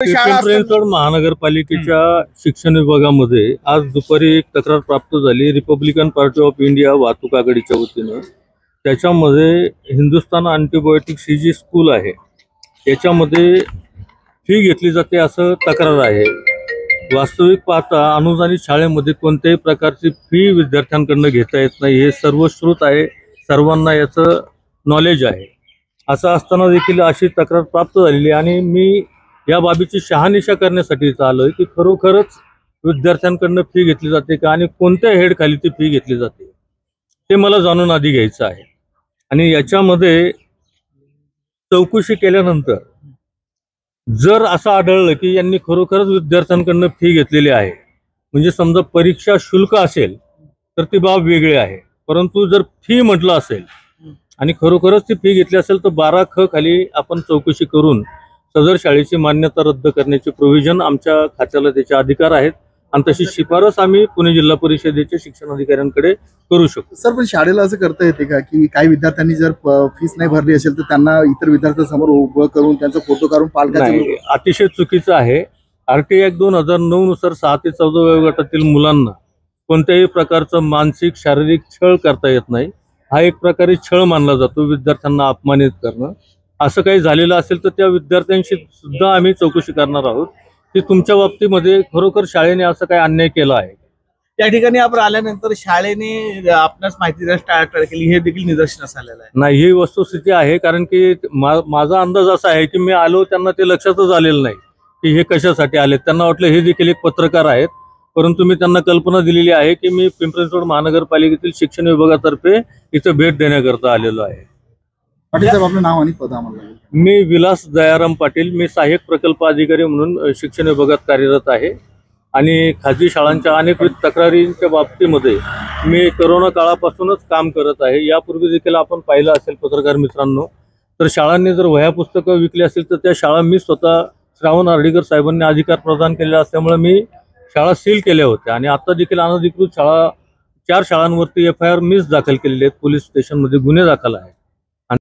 पिंपरी चिंचवड महानगरपालिकेच्या शिक्षण विभागामध्ये आज दुपारी एक तक्रार प्राप्त झाली रिपब्लिकन पार्टी ऑफ इंडिया वाहतूक आघाडीच्या वतीनं। त्याच्यामध्ये हिंदुस्तान अँटीबायोटिक्स ही जी स्कूल आहे याच्यामध्ये फी घेतली जाते असं तक्रार आहे। वास्तविक पाहता अनुदानित शाळेमध्ये कोणत्याही प्रकारची फी विद्यार्थ्यांकडून घेता येत नाही, हे सर्वश्रुत आहे, सर्वांना याचं नॉलेज आहे। असं असताना देखील अशी तक्रार प्राप्त झालेली आणि मी या बाबीची शहानिशा करण्यासाठी इथं आलोय की खरोखरच विद्यार्थ्यांकडून फी घेतली जाते का आणि कोणत्या हेड खाली ती फी घेतली जाते ते मला जाणून आधी घ्यायचं आहे। आणि याच्यामध्ये चौकशी केल्यानंतर जर असं आढळलं की यांनी खरोखरच विद्यार्थ्यांकडून फी घेतलेली आहे, म्हणजे समजा परीक्षा शुल्क असेल तर ती बाब वेगळी आहे, परंतु जर फी म्हटलं असेल आणि खरोखरच ती फी घेतली असेल तर 12 ख खाली आपण चौकशी करून सदर शाळेची मान्यता रद्द करण्याचे प्रोव्हिजन आमच्या खात्याला त्याचे अधिकार आहेत आणि तशी शिफारस आम्ही पुणे जिल्हा परिषदेच्या शिक्षण अधिकाऱ्यांकडे करू शकतो। सर, पण शाळेला असं करता येते का की काही विद्यार्थ्यांनी जर फीस नाही भरली असेल तर त्यांना इतर विद्यार्थ्यांसमोर उभं करून त्यांचा फोटो काढून पालकांचे? अतिशय चुकीचं आहे। आरटीआय ऍक्ट 2009 नुसार 6 ते 14 वयोगटातील मुलांना कोणत्याही प्रकारचं मानसिक शारीरिक छळ करता येत नाही। हा एक प्रकारे छळ मानला जातो, विद्यार्थ्यांना अपमानित करणं। असं काही झालेलं असेल तर त्या विद्यार्थ्यांशी सुद्धा आम्ही चौकशी करणार आहोत की तुमच्या बाबतीमध्ये खरोखर शाळेने असं काही अन्याय केला आहे। त्या ठिकाणी आपण आल्यानंतर शाळेने आपल्यास माहिती द्यायला टाळाटाळ केली हे देखील निदर्शनास आलेलं आहे। नाही, ही वस्तुस्थिती आहे, कारण की माझा अंदाज असा आहे की मी आलो त्यांना ते लक्षातच आलेलं नाही की हे कशासाठी आले। त्यांना वाटलं हे देखील एक पत्रकार आहेत, परंतु मी त्यांना कल्पना दिलेली आहे की मी पिंपरी चिंचवड महानगरपालिकेतील शिक्षण विभागातर्फे इथं भेट देण्याकरता आलेलो आहे। पाटील साहेब, आपलं नाव आणि पद आम्हाला? मी विलास दयाराम पाटील, मी सहाय्यक प्रकल्प अधिकारी म्हणून शिक्षण विभागात कार्यरत आहे आणि खाजगी शाळांच्या अनेकविध तक्रारींच्या बाबतीमध्ये मी कोरोना काळापासूनच काम करत आहे। यापूर्वी देखील आपण पाहिलं असेल पत्रकार मित्रांनो, तर शाळांनी जर वह्या पुस्तकं विकली असेल तर त्या शाळा मी स्वतः श्रावण हर्डीकर साहेबांनी अधिकार प्रदान केले असल्यामुळे मी शाळा सील केल्या होत्या आणि आता देखील अनधिकृत शाळा 4 शाळांवरती FIR मीच दाखल केलेले आहेत, पोलीस स्टेशनमध्ये गुन्हे दाखल आहेत।